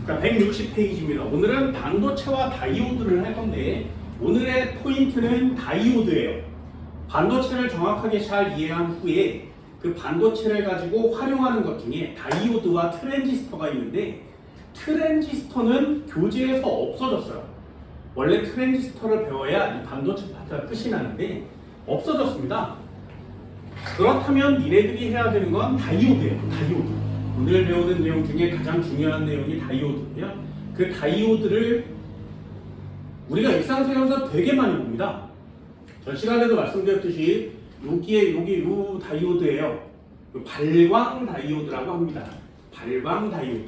자, 160페이지입니다. 오늘은 반도체와 다이오드를 할 건데 오늘의 포인트는 다이오드예요. 반도체를 정확하게 잘 이해한 후에 그 반도체를 가지고 활용하는 것 중에 다이오드와 트랜지스터가 있는데 트랜지스터는 교재에서 없어졌어요. 원래 트랜지스터를 배워야 이 반도체 파트가 끝이 나는데 없어졌습니다. 그렇다면 니네들이 해야 되는 건 다이오드예요. 다이오드. 오늘 배우는 내용 중에 가장 중요한 내용이 다이오드인데요. 그 다이오드를 우리가 일상생활에서 되게 많이 봅니다. 전 시간에도 말씀드렸듯이 여기 요 다이오드예요. 발광 다이오드라고 합니다. 발광 다이오드.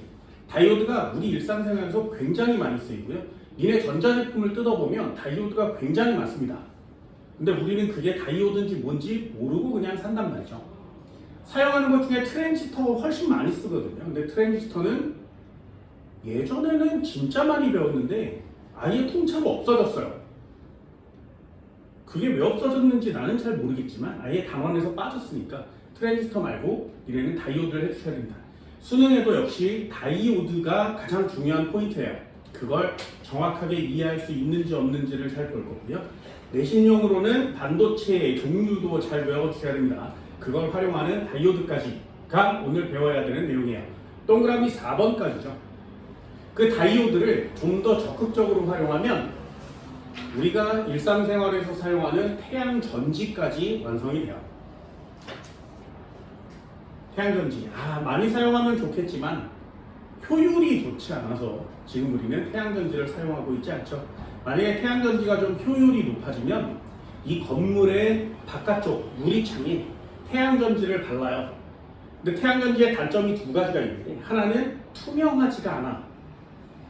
다이오드가 우리 일상생활에서 굉장히 많이 쓰이고요. 니네 전자제품을 뜯어보면 다이오드가 굉장히 많습니다. 근데 우리는 그게 다이오드인지 뭔지 모르고 그냥 산단 말이죠. 사용하는 것 중에 트랜지스터 훨씬 많이 쓰거든요. 근데 트랜지스터는 예전에는 진짜 많이 배웠는데 아예 통째로 없어졌어요. 그게 왜 없어졌는지 나는 잘 모르겠지만 아예 단원에서 빠졌으니까 트랜지스터 말고 니네는 다이오드를 해주셔야 됩니다. 수능에도 역시 다이오드가 가장 중요한 포인트예요. 그걸 정확하게 이해할 수 있는지 없는지를 잘 볼 거고요. 내신용으로는 반도체의 종류도 잘 외워주셔야 됩니다. 그걸 활용하는 다이오드까지가 오늘 배워야 되는 내용이에요. 동그라미 4번까지죠. 그 다이오드를 좀 더 적극적으로 활용하면 우리가 일상생활에서 사용하는 태양전지까지 완성이 돼요. 태양전지. 많이 사용하면 좋겠지만 효율이 좋지 않아서 지금 우리는 태양전지를 사용하고 있지 않죠. 만약에 태양전지가 좀 효율이 높아지면 이 건물의 바깥쪽 유리창에 태양전지를 발라요. 근데 태양전지의 단점이 두 가지가 있는데 하나는 투명하지가 않아.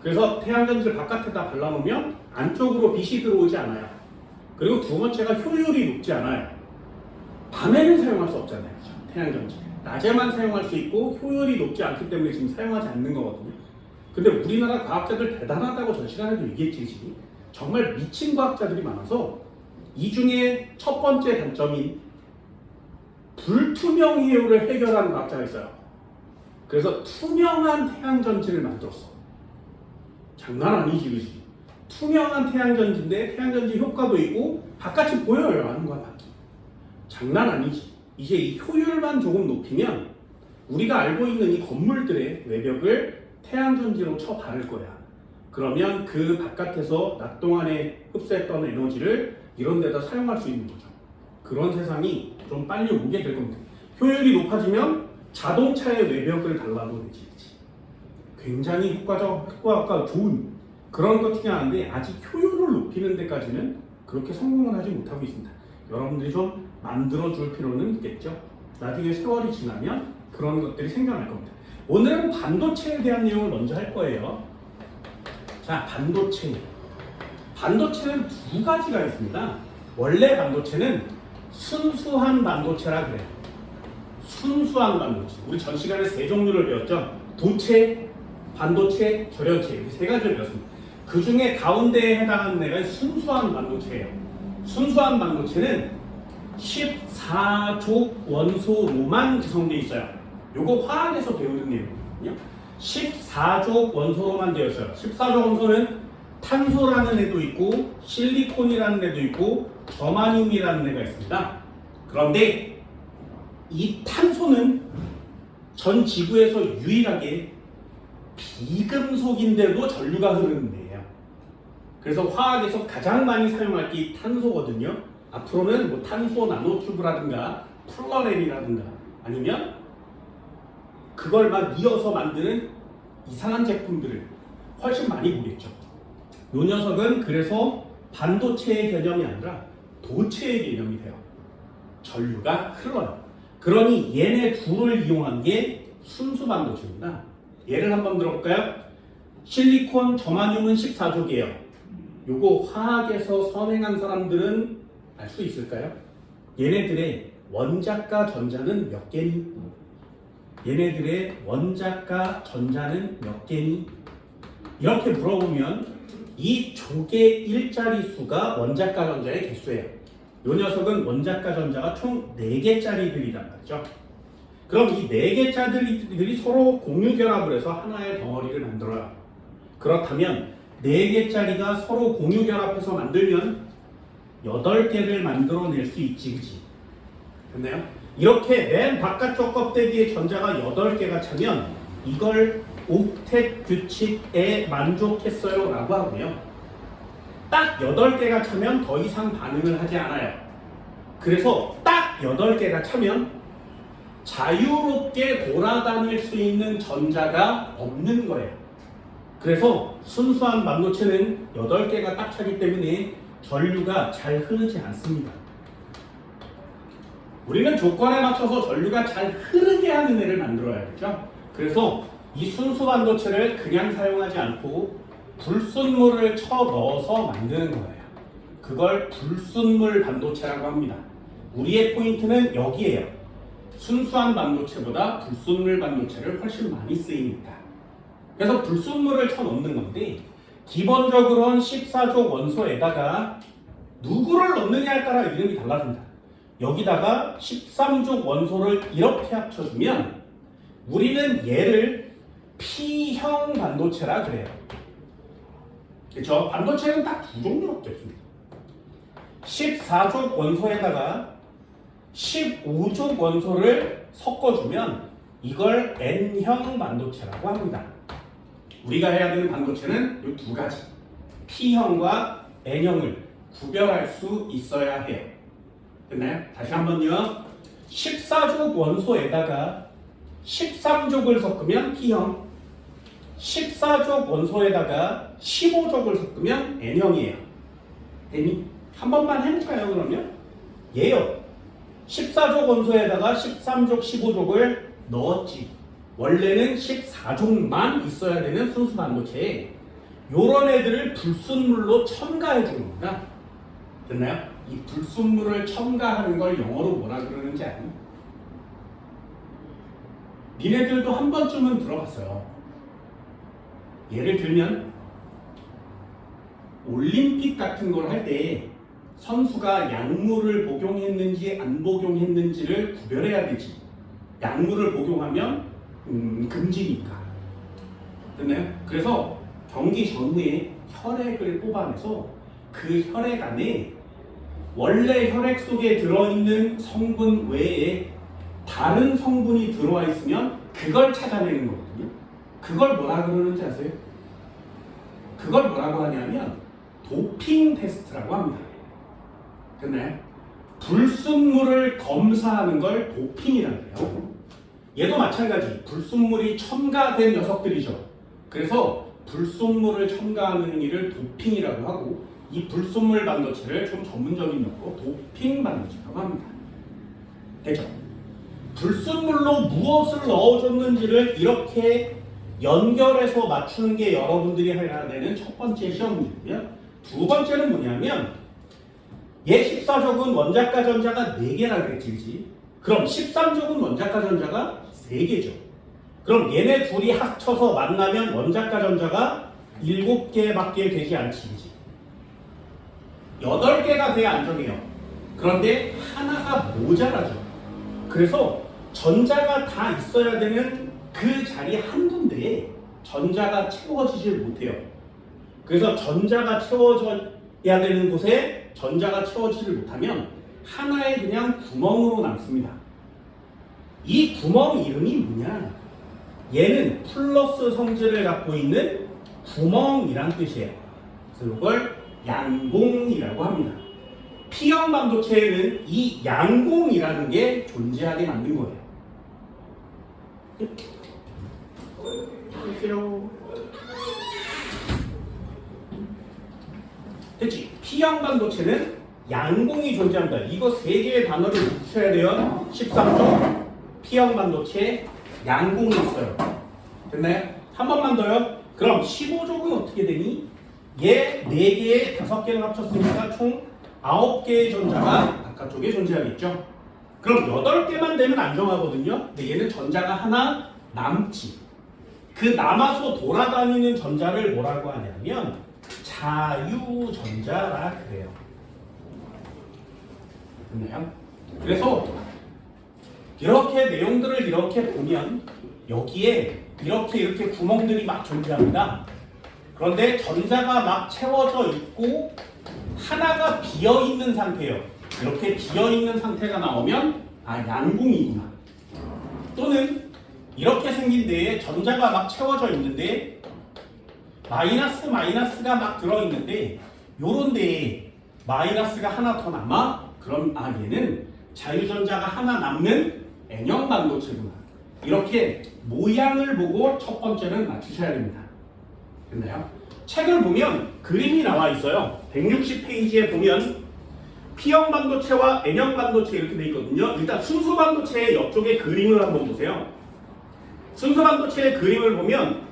그래서 태양전지를 바깥에다 발라놓으면 안쪽으로 빛이 들어오지 않아요. 그리고 두 번째가 효율이 높지 않아요. 밤에는 사용할 수 없잖아요. 태양전지. 낮에만 사용할 수 있고 효율이 높지 않기 때문에 지금 사용하지 않는 거거든요. 근데 우리나라 과학자들 대단하다고 전 시간에도 얘기했지. 정말 미친 과학자들이 많아서 이 중에 첫 번째 단점인 불투명 해요를 해결하는 과학자가 있어요. 그래서 투명한 태양전지를 만들었어. 장난 아니지, 그지? 투명한 태양전지인데 태양전지 효과도 있고 바깥이 보여요. 안과 밖이. 장난 아니지. 이제 이 효율만 조금 높이면 우리가 알고 있는 이 건물들의 외벽을 태양전지로 쳐 바를 거야. 그러면 그 바깥에서 낮 동안에 흡수했던 에너지를 이런 데다 사용할 수 있는 거죠. 그런 세상이 좀 빨리 오게 될 겁니다. 효율이 높아지면 자동차의 외벽을 달라도 되지. 굉장히 효과가 좋은 그런 것 중에 하나인데 아직 효율을 높이는 데까지는 그렇게 성공을 하지 못하고 있습니다. 여러분들이 좀 만들어줄 필요는 있겠죠. 나중에 세월이 지나면 그런 것들이 생겨날 겁니다. 오늘은 반도체에 대한 내용을 먼저 할 거예요. 자, 반도체. 반도체는 두 가지가 있습니다. 원래 반도체는 순수한 반도체라 그래요. 순수한 반도체. 우리 전 시간에 세 종류를 배웠죠. 도체, 반도체, 절연체 이렇게 세 가지를 배웠습니다. 그 중에 가운데에 해당하는 애가 순수한 반도체예요. 순수한 반도체는 14족 원소로만 구성되어 있어요. 요거 화학에서 배우는 내용이거든요. 14족 원소로만 되어 있어요. 14족 원소는 탄소라는 애도 있고 실리콘이라는 애도 있고 저마늄이라는 애가 있습니다. 그런데 이 탄소는 전 지구에서 유일하게 비금속인데도 전류가 흐르는 애예요. 그래서 화학에서 가장 많이 사용할 게 이 탄소거든요. 앞으로는 뭐 탄소 나노튜브라든가 플러렐이라든가 아니면 그걸 막 이어서 만드는 이상한 제품들을 훨씬 많이 보겠죠. 이 녀석은 그래서 반도체의 개념이 아니라 도체의 개념이 돼요. 전류가 흘러요. 그러니 얘네 둘을 이용한 게 순수 반도체입니다. 예를 한번 들어볼까요? 실리콘, 저마늄은 14족이에요. 요거 화학에서 선행한 사람들은 알 수 있을까요? 얘네들의 원자가 전자는 몇 개니? 얘네들의 원자가 전자는 몇 개니? 이렇게 물어보면 이 족의 일자리 수가 원자가 전자의 개수예요. 이 녀석은 원자가 전자가 총 4개짜리들이란 말이죠. 그럼 이 4개짜리들이 서로 공유 결합을 해서 하나의 덩어리를 만들어요. 그렇다면 4개짜리가 서로 공유 결합해서 만들면 8개를 만들어낼 수 있지, 그치? 됐나요? 이렇게 맨 바깥쪽 껍데기에 전자가 8개가 차면 이걸 옥텟 규칙에 만족했어요 라고 하고요. 딱 8개가 차면 더 이상 반응을 하지 않아요. 그래서 딱 8개가 차면 자유롭게 돌아다닐 수 있는 전자가 없는 거예요. 그래서 순수한 반도체는 8개가 딱 차기 때문에 전류가 잘 흐르지 않습니다. 우리는 조건에 맞춰서 전류가 잘 흐르게 하는 애를 만들어야겠죠. 그래서 이 순수 반도체를 그냥 사용하지 않고 불순물을 쳐 넣어서 만드는 거예요. 그걸 불순물 반도체라고 합니다. 우리의 포인트는 여기에요. 순수한 반도체보다 불순물 반도체를 훨씬 많이 쓰이니까. 그래서 불순물을 쳐 넣는 건데 기본적으로는 14족 원소에다가 누구를 넣느냐에 따라 이름이 달라진다. 여기다가 13족 원소를 이렇게 합쳐주면 우리는 얘를 P형 반도체라 그래요. 그렇죠? 반도체는 딱 2종류밖에 없습니다. 14족 원소에다가 15족 원소를 섞어주면 이걸 N형 반도체라고 합니다. 우리가 해야 되는 반도체는 이 두 가지, P형과 N형을 구별할 수 있어야 해요. 됐나요? 다시 한번요. 14족 원소에다가 13족을 섞으면 P형, 14족 원소에다가 15족을 섞으면 N형이에요. 됐니? 한 번만 해볼까요, 그러면? 얘요. 14족 원소에다가 13족, 15족을 넣었지. 원래는 14족만 있어야 되는 순수 반도체에 요런 애들을 불순물로 첨가해 주는 겁니다. 됐나요? 이 불순물을 첨가하는 걸 영어로 뭐라 그러는지 아니? 니네들도 한 번쯤은 들어봤어요. 예를 들면 올림픽 같은 걸 할 때 선수가 약물을 복용했는지 안 복용했는지를 구별해야 되지. 약물을 복용하면 금지니까. 됐나요? 그래서 경기 전후에 혈액을 뽑아내서 그 혈액 안에 원래 혈액 속에 들어있는 성분 외에 다른 성분이 들어와 있으면 그걸 찾아내는 거거든요. 그걸 뭐라 그러는지 아세요? 그걸 뭐라고 하냐면 도핑 테스트라고 합니다. 됐나요? 불순물을 검사하는 걸 도핑이라고 해요. 얘도 마찬가지 불순물이 첨가된 녀석들이죠. 그래서 불순물을 첨가하는 행위를 도핑이라고 하고 이 불순물 반도체를 좀 전문적인 용어로 도핑 반도체라고 합니다. 됐죠? 불순물로 무엇을 넣어줬는지를 이렇게 연결해서 맞추는 게 여러분들이 해야 되는 첫 번째 시험이고요. 두 번째는 뭐냐면 얘 14족은 원자가 전자가 4개라 그랬지, 그치? 그럼 13족은 원자가 전자가 3개죠. 그럼 얘네 둘이 합쳐서 만나면 원자가 전자가 7개밖에 되지 않지, 그치? 8개가 돼야 안정해요. 그런데 하나가 모자라죠. 그래서 전자가 다 있어야 되는 그 자리 한 군데에 전자가 채워지질 못해요. 그래서 전자가 채워져야 되는 곳에 전자가 채워지질 못하면 하나의 그냥 구멍으로 남습니다. 이 구멍 이름이 뭐냐? 얘는 플러스 성질을 갖고 있는 구멍이란 뜻이에요. 그래서 이걸 양공이라고 합니다. P형 반도체에는 이 양공이라는 게 존재하게 만든 거예요. 됐지? P형 반도체는 양공이 존재한다. 이거 3개의 단어를 붙여야 돼요. 13조 P형 반도체 양공이 있어요. 됐나요? 한 번만 더요. 그럼 15족은 어떻게 되니? 얘 4개에 5개를 합쳤으니까 총 9개의 전자가 바깥쪽에 존재하겠죠. 그럼 8개만 되면 안정하거든요. 근데 얘는 전자가 하나 남지. 그 남아서 돌아다니는 전자를 뭐라고 하냐면 자유전자라 그래요. 됐나요? 그래서 이렇게 내용들을 이렇게 보면 여기에 이렇게 구멍들이 막 존재합니다. 그런데 전자가 막 채워져 있고 하나가 비어 있는 상태예요. 이렇게 비어 있는 상태가 나오면 양궁이구나. 또는 이렇게 생긴 데에 전자가 막 채워져 있는데 마이너스가 막 들어있는데 요런 데에 마이너스가 하나 더 남아? 그럼 얘는 자유전자가 하나 남는 N형 반도체구나. 이렇게 모양을 보고 첫 번째는 맞추셔야 됩니다. 됐나요? 책을 보면 그림이 나와 있어요. 160페이지에 보면 P형 반도체와 N형 반도체 이렇게 돼 있거든요. 일단 순수 반도체의 옆쪽에 그림을 한번 보세요. 순수 반도체의 그림을 보면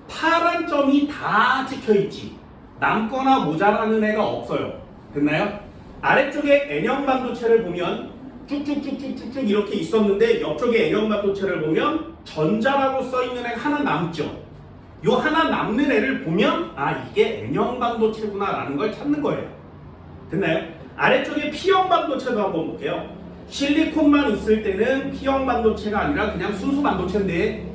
파란 점이 다 찍혀 있지. 남거나 모자라는 애가 없어요. 됐나요? 아래쪽에 N형 반도체를 보면 쭉쭉쭉쭉쭉 이렇게 있었는데 옆쪽에 N형 반도체를 보면 전자라고 써 있는 애가 하나 남죠. 요 하나 남는 애를 보면 이게 N형 반도체구나 라는 걸 찾는 거예요. 됐나요? 아래쪽에 P형 반도체도 한번 볼게요. 실리콘만 있을 때는 P형 반도체가 아니라 그냥 순수 반도체인데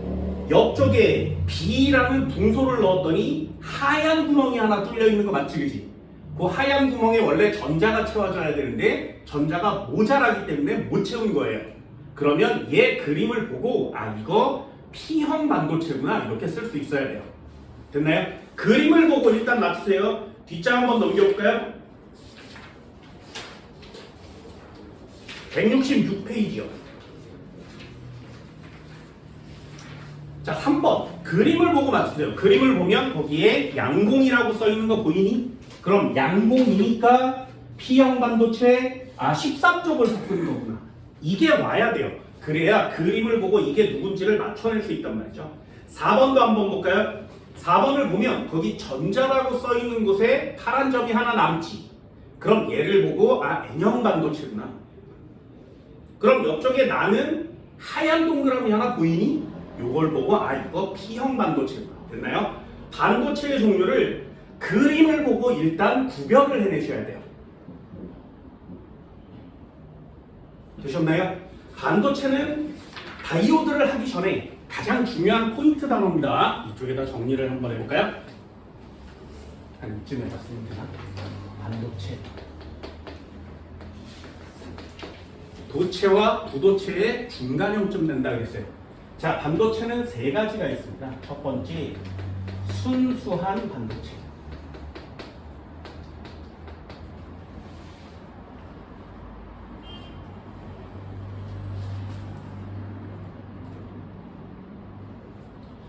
옆쪽에 B라는 둥소를 넣었더니 하얀 구멍이 하나 뚫려 있는 거 맞지, 그지? 그 하얀 구멍에 원래 전자가 채워져야 되는데 전자가 모자라기 때문에 못 채운 거예요. 그러면 얘 그림을 보고 이거 P형 반도체구나 이렇게 쓸 수 있어야 돼요. 됐나요? 그림을 보고 일단 맞추세요. 뒷장 한번 넘겨볼까요? 166페이지요. 자, 3번 그림을 보고 맞추세요. 그림을 보면 거기에 양공이라고 써 있는 거 보이니? 그럼 양공이니까 P형 반도체 13쪽을 섞는 거구나. 이게 와야 돼요. 그래야 그림을 보고 이게 누군지를 맞춰낼 수 있단 말이죠. 4번도 한번 볼까요? 4번을 보면 거기 전자라고 써 있는 곳에 파란 점이 하나 남지. 그럼 얘를 보고 N형 반도체구나. 그럼 옆쪽에 나는 하얀 동그라미 하나 보이니? 요걸 보고 이거 P형 반도체구나. 됐나요? 반도체의 종류를 그림을 보고 일단 구별을 해내셔야 돼요. 되셨나요? 반도체는 다이오드를 하기 전에 가장 중요한 포인트 단어입니다. 이쪽에다 정리를 한번 해볼까요? 한 이쯤에 봤으면 되나? 반도체. 도체와 부도체의 중간형쯤 된다 그랬어요. 자, 반도체는 세 가지가 있습니다. 첫 번째, 순수한 반도체.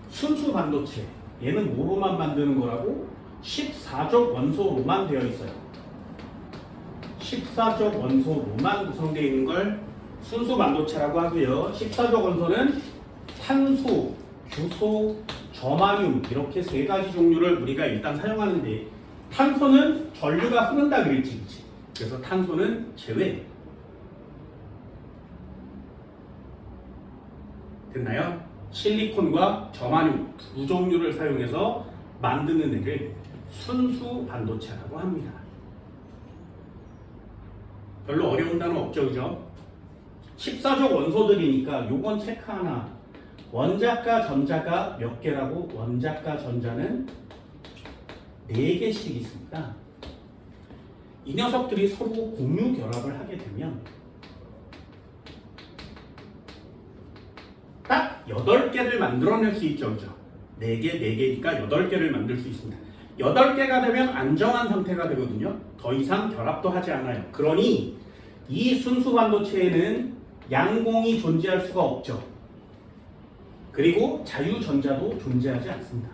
순수 반도체. 얘는 뭐로만 만드는 거라고? 14족 원소로만 되어 있어요. 14족 원소로만 구성되어 있는 걸 순수 반도체라고 하고요. 14족 원소는 탄소, 규소, 저마뇽 이렇게 세 가지 종류를 우리가 일단 사용하는데 탄소는 전류가 흐른다 그랬지, 그치? 그래서 탄소는 제외. 됐나요? 실리콘과 저마뇽 두 종류를 사용해서 만드는 애를 순수 반도체라고 합니다. 별로 어려운 단어 없죠, 그죠? 14족 원소들이니까 요건 체크 하나. 원자과 전자가 몇 개라고? 원자과 전자는 4개씩 있습니다. 이 녀석들이 서로 공유 결합을 하게 되면 딱 8개를 만들어낼 수 있죠, 그죠? 4개니까 8개를 만들 수 있습니다. 8개가 되면 안정한 상태가 되거든요. 더 이상 결합도 하지 않아요. 그러니 이 순수 반도체에는 양공이 존재할 수가 없죠. 그리고 자유전자도 존재하지 않습니다.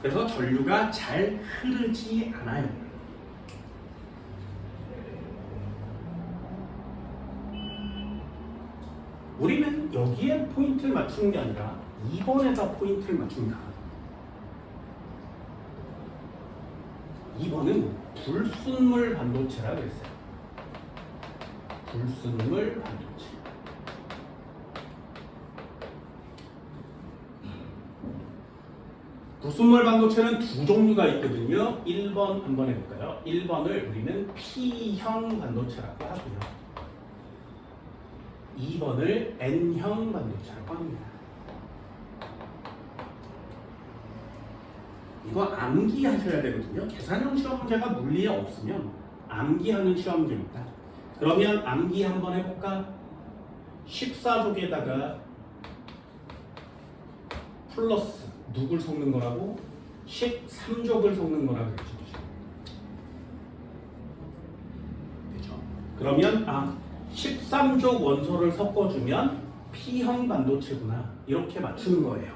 그래서 전류가 잘 흐르지 않아요. 우리는 여기에 포인트를 맞추는 게 아니라 2번에다 포인트를 맞춘다. 2번은 불순물 반도체라 그랬어요. 불순물 반도체. 불순물 반도체는 두 종류가 있거든요. 1번 한번 해볼까요? 1번을 우리는 P형 반도체라고 하고요. 2번을 N형 반도체라고 합니다. 이거 암기하셔야 되거든요. 계산형 시험 문제가 물리에 없으면 암기하는 시험 문제입니다. 그러면 암기 한번 해볼까? 14족에다가 플러스 누굴 섞는 거라고? 13족을 섞는 거라고 그랬죠. 그렇죠? 그러면 13족 원소를 섞어주면 P형 반도체구나 이렇게 맞추는 거예요.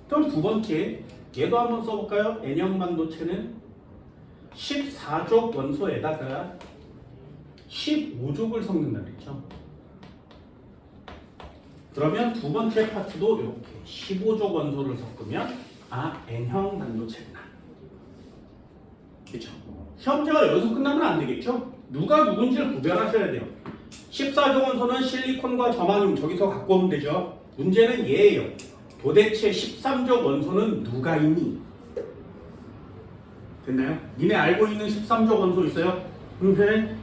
그럼 두 번째 얘도 한번 써볼까요? N형 반도체는 14족 원소에다가 15족을 섞는다 그랬죠. 그러면 두 번째 파트도 이렇게 15족 원소를 섞으면 N형 반도체구나. 그렇죠? 시험제가 여기서 끝나면 안 되겠죠? 누가 누군지를 구별하셔야 돼요. 14족 원소는 실리콘과 저마늄 저기서 갖고 오면 되죠. 문제는 얘예요. 도대체 13족 원소는 누가 있니? 됐나요? 니네 알고 있는 13족 원소 있어요? 흥해,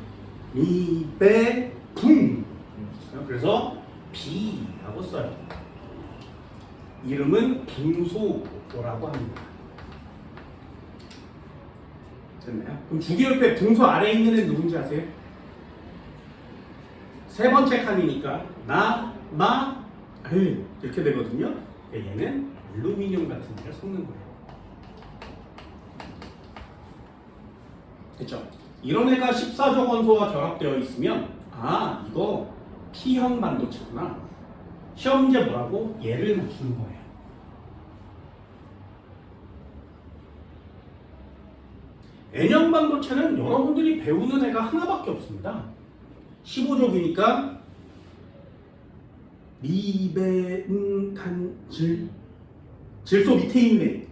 미배, 붕. 그래서 B라고 써요. 이름은 붕소라고 합니다. 됐나요? 그럼 주기율표 붕소 아래에 있는 애는 누군지 아세요? 세 번째 칸이니까 이렇게 되거든요. 얘는 알루미늄 같은 데를 섞는 거예요. 됐죠? 이런 애가 14족 원소와 결합되어 있으면 이거 P형 반도체구나. 시험 문제 뭐라고? 얘를 맞추는 거예요. N형 반도체는 여러분들이 배우는 애가 하나밖에 없습니다. 15족이니까 리베간질 질소 밑에 있네.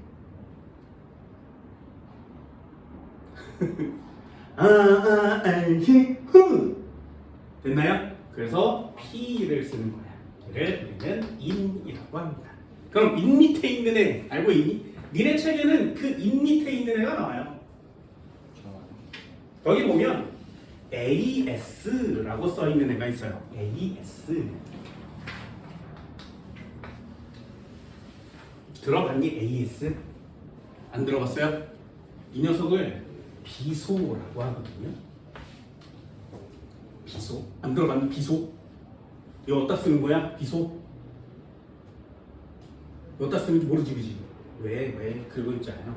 됐나요? 그래서 P를 쓰는 거야. 얘를 우리는 인이라고 합니다. 그럼 인 밑에 있는 애 알고 있니? 니네 책에는 그 인 밑에 있는 애가 나와요. 여기 보면 AS라고 써 있는 애가 있어요. AS. 들어봤니? AS? 안 들어봤어요? 이 녀석을 비소라고 하거든요. 비소? 안 들어봤니? 비소? 이거 어디다 쓰는 거야? 비소? 어디다 쓰는지 모르지, 그지? 왜? 그거 있잖아요.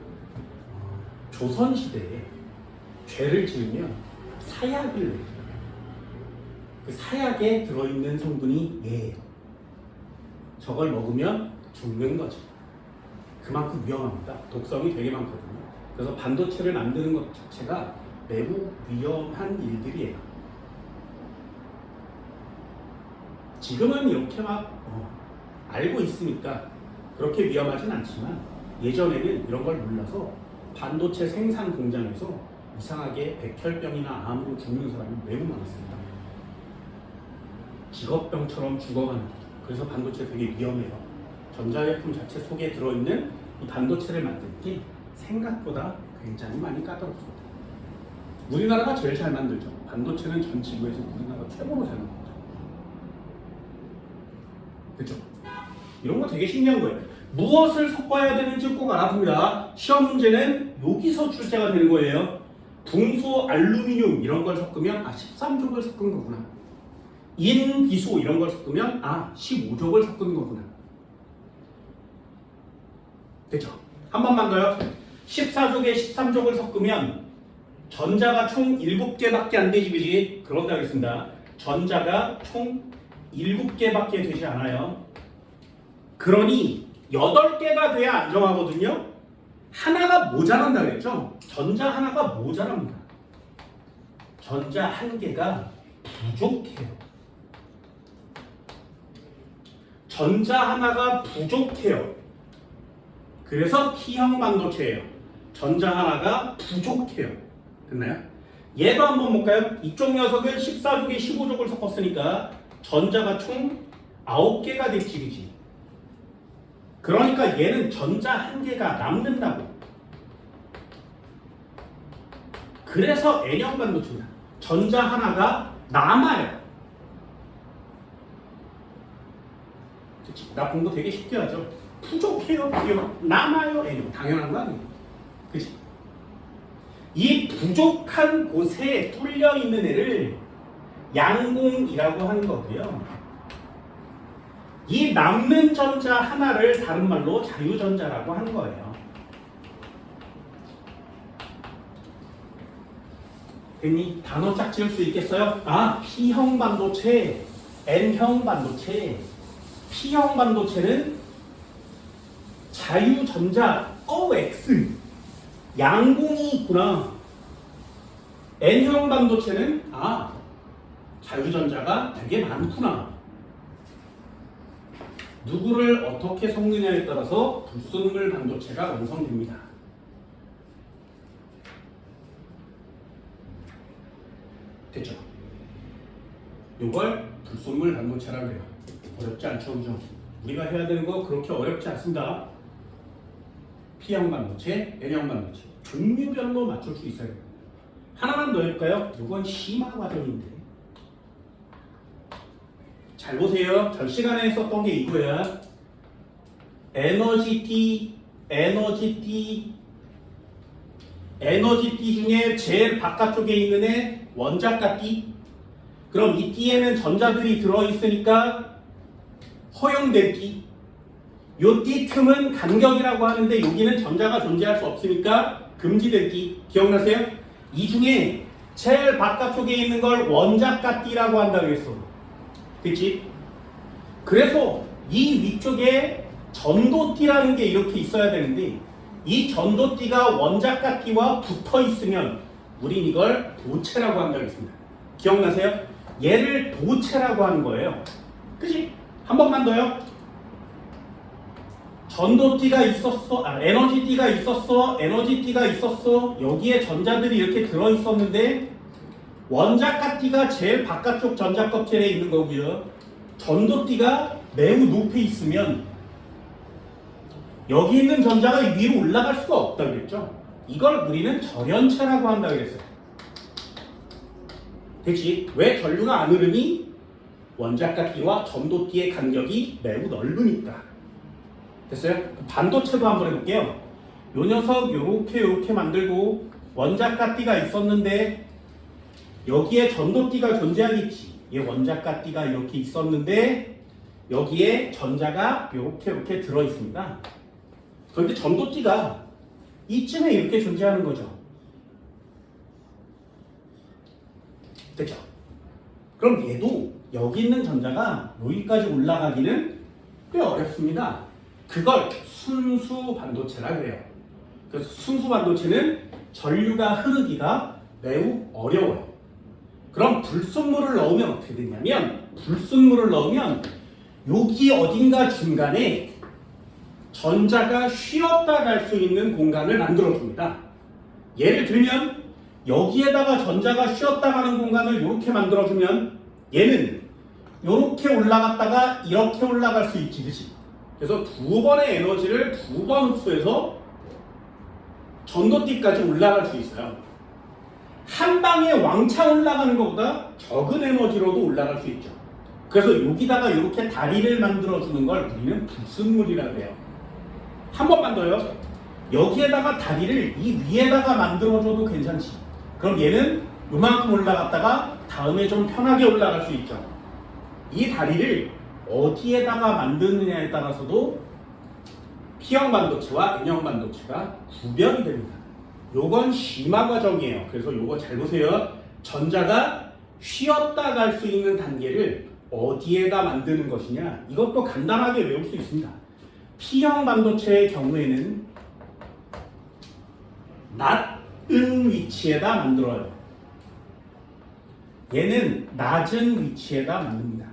조선시대에 죄를 지으면 사약을 내요. 그 사약에 들어있는 성분이 얘예요. 저걸 먹으면 죽는 거죠. 그만큼 위험합니다. 독성이 되게 많거든요. 그래서 반도체를 만드는 것 자체가 매우 위험한 일들이에요. 지금은 이렇게 막 알고 있으니까 그렇게 위험하진 않지만 예전에는 이런 걸 몰라서 반도체 생산 공장에서 이상하게 백혈병이나 암으로 죽는 사람이 매우 많았습니다. 직업병처럼 죽어가는 거죠. 그래서 반도체 되게 위험해요. 전자제품 자체 속에 들어있는 이 반도체를 만들기 생각보다 굉장히 많이 까다롭습니다. 우리나라가 제일 잘 만들죠. 반도체는 전 지구에서 우리나라가 최고로 잘 만들죠. 그렇죠? 이런 거 되게 신기한 거예요. 무엇을 섞어야 되는지 꼭 알아둡니다. 시험 문제는 여기서 출제가 되는 거예요. 붕소, 알루미늄 이런 걸 섞으면 13족을 섞은 거구나. 인, 비소 이런 걸 섞으면 15족을 섞은 거구나. 됐죠? 한 번만 더요. 14족에 13족을 섞으면 전자가 총 7개밖에 안 되지, 그지? 그런다 그랬습니다. 전자가 총 7개밖에 되지 않아요. 그러니 8개가 돼야 안정하거든요. 하나가 모자란다 그랬죠? 전자 하나가 모자랍니다. 전자 한 개가 부족해요. 전자 하나가 부족해요. 그래서 P형 반도체예요. 전자 하나가 부족해요. 됐나요? 얘도 한번 볼까요? 이쪽 녀석은 14족에 15족을 섞었으니까 전자가 총 9개가 됐지, 그지? 그러니까 얘는 전자 한 개가 남는다고. 그래서 N형 반도체입니다. 전자 하나가 남아요. 그치? 나 공부 되게 쉽게 하죠. 부족해요, P형. 남아요, N형. 당연한 거 아니에요. 그치? 이 부족한 곳에 뚫려 있는 애를 양공이라고 하는 거고요. 이 남는 전자 하나를 다른 말로 자유전자라고 하는 거예요. 됐니? 단어 짝 지을 수 있겠어요? 아, P형 반도체, N형 반도체. P형 반도체는 자유전자 OX 양공이 있구나. N형 반도체는 아, 자유전자가 되게 많구나. 누구를 어떻게 섞느냐에 따라서 불순물 반도체가 완성됩니다. 됐죠? 이걸 불순물 반도체라고 해요. 어렵지 않죠, 그죠? 우리가 해야 되는 거 그렇게 어렵지 않습니다. P형 반도체, N형 반도체 종류별로 맞출 수 있어요. 하나만 더 해볼까요? 이건 심화 과정인데. 잘 보세요. 전 시간에 썼던 게 이거야. 에너지 T, 에너지 T, 에너지 T 중에 제일 바깥쪽에 있는 애 원자가 T. 그럼 이 T에는 전자들이 들어있으니까 허용된 T. 요 T 틈은 간격이라고 하는데 여기는 전자가 존재할 수 없으니까 금지된 T. 기억나세요? 이 중에 제일 바깥쪽에 있는 걸 원자가 T라고 한다고 했어. 그치? 그래서 이 위쪽에 전도띠라는 게 이렇게 있어야 되는데 이 전도띠가 원자가 T와 붙어 있으면 우린 이걸 도체라고 한다고 했습니다. 기억나세요? 얘를 도체라고 하는 거예요. 그치? 한 번만 더요. 전도띠가 있었어, 에너지띠가 있었어, 에너지띠가 있었어. 여기에 전자들이 이렇게 들어있었는데 원자가 T가 제일 바깥쪽 전자 껍질에 있는 거고요. 전도띠가 매우 높이 있으면 여기 있는 전자가 위로 올라갈 수가 없다고 그랬죠. 이걸 우리는 절연체라고 한다고 그랬어요. 됐지? 왜 전류가 안 흐르니? 원자가 T와 전도띠의 간격이 매우 넓으니까. 됐어요? 반도체도 한번 해볼게요. 요 녀석 요렇게 만들고 원자가 T가 있었는데 여기에 전도띠가 존재하겠지. 얘 원자가 T가 이렇게 있었는데 여기에 전자가 이렇게 들어 있습니다. 그런데 전도띠가 이쯤에 이렇게 존재하는 거죠. 됐죠? 그럼 얘도 여기 있는 전자가 여기까지 올라가기는 꽤 어렵습니다. 그걸 순수 반도체라고 해요. 그래서 순수 반도체는 전류가 흐르기가 매우 어려워요. 그럼 불순물을 넣으면 어떻게 되냐면 불순물을 넣으면 여기 어딘가 중간에 전자가 쉬었다 갈 수 있는 공간을 만들어줍니다. 예를 들면 여기에다가 전자가 쉬었다 가는 공간을 이렇게 만들어주면 얘는 이렇게 올라갔다가 이렇게 올라갈 수 있지, 그치? 그래서 두 번의 에너지를 두 번 흡수해서 전도띠까지 올라갈 수 있어요. 한 방에 왕창 올라가는 것보다 적은 에너지로도 올라갈 수 있죠. 그래서 여기다가 이렇게 다리를 만들어주는 걸 우리는 불순물이라고 해요. 한 번만 더요. 여기에다가 다리를 이 위에다가 만들어줘도 괜찮지. 그럼 얘는 요만큼 올라갔다가 다음에 좀 편하게 올라갈 수 있죠. 이 다리를 어디에다가 만드느냐에 따라서도 P형 반도체와 N형 반도체가 구별이 됩니다. 요건 심화 과정이에요. 그래서 요거 잘 보세요. 전자가 쉬었다 갈 수 있는 단계를 어디에다 만드는 것이냐, 이것도 간단하게 외울 수 있습니다. P형 반도체의 경우에는 낮은 위치에다 만들어요. 얘는 낮은 위치에다 만듭니다.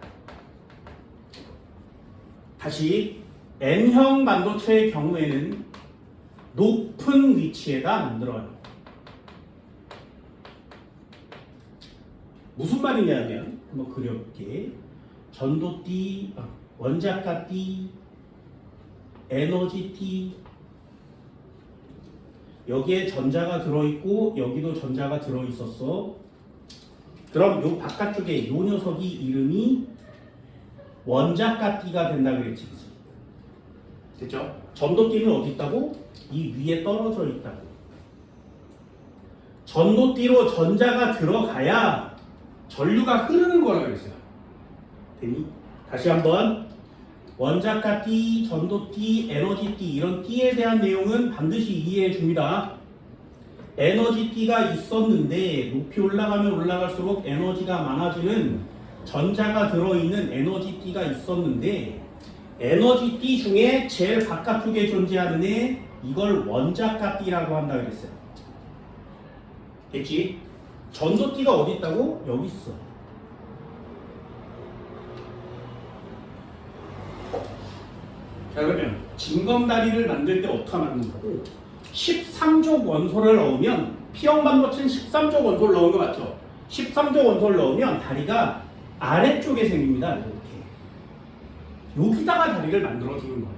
다시 N형 반도체의 경우에는 높은 위치에다 만들어요. 무슨 말이냐면 한번 그려볼게. 전도띠, 원자가띠, 에너지띠, 여기에 전자가 들어있고 여기도 전자가 들어있었어. 그럼 요 바깥쪽에 요 녀석이 이름이 원자가띠가 된다 그랬지, 그치? 됐죠? 전도띠는 어디 있다고? 이 위에 떨어져 있다고. 전도띠로 전자가 들어가야 전류가 흐르는 거라고 그랬어요. 됐니? 다시 한번 원자가 띠, 전도띠, 에너지띠 이런 띠에 대한 내용은 반드시 이해해 줍니다. 에너지띠가 있었는데 높이 올라가면 올라갈수록 에너지가 많아지는 전자가 들어있는 에너지띠가 있었는데 에너지띠 중에 제일 바깥쪽에 존재하는 애 이걸 원자가띠라고 한다 그랬어요. 됐지? 전도띠가 어디 있다고? 여기 있어. 자 그러면 진검다리를 만들 때 어떻게 만든다고? 13족 원소를 넣으면 P형 반도체는 13족 원소를 넣은 거 맞죠? 13족 원소를 넣으면 다리가 아래쪽에 생깁니다. 이렇게 여기다가 다리를 만들어주는 거예요.